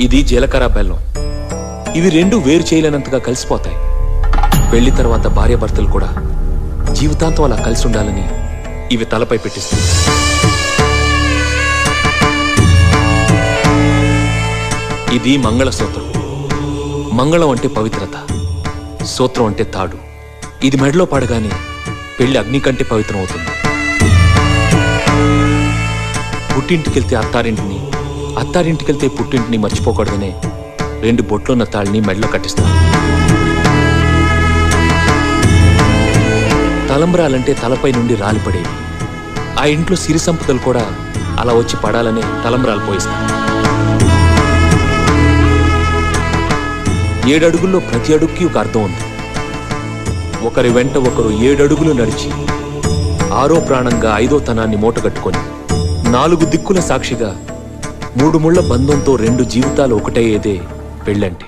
ఇది జీలకర్ర బెల్లం. ఇవి రెండు వేరు చేయలేనంతగా కలిసిపోతాయి. పెళ్లి తర్వాత భార్యాభర్తలు కూడా జీవితాంతం అలా కలిసి ఉండాలని ఇవి తలపై పెట్టిస్తుంది. ఇది మంగళసూత్రం. మంగళం అంటే పవిత్రత, సూత్రం అంటే తాడు. ఇది మెడలో పడగానే పెళ్లి అగ్ని కంటే పవిత్రం అవుతుంది. పుట్టింటికెళ్తే అత్తారింటిని, అత్తారింటికెళ్తే పుట్టింటిని మర్చిపోకూడదనే 2 బొట్లున్న తాళ్ళని మెడలో కట్టిస్తారు. తలంబ్రాలంటే తలపై నుండి రాలిపడేవి. ఆ ఇంట్లో సిరి సంపదలు కూడా అలా వచ్చి పడాలనే తలంబ్రాలు పోయిస్తారు. 7 అడుగుల్లో ప్రతి అడుగుకి ఒక అర్థం ఉంది. ఒకరి వెంట ఒకరు 7 అడుగులు నడిచి 6వ ప్రాణంగా 5వ తనాన్ని మూటగట్టుకొని 4 దిక్కుల సాక్షిగా 3 ముళ్ల బంధంతో 2 జీవితాలు ఒకటయ్యేదే పెళ్ళంటే.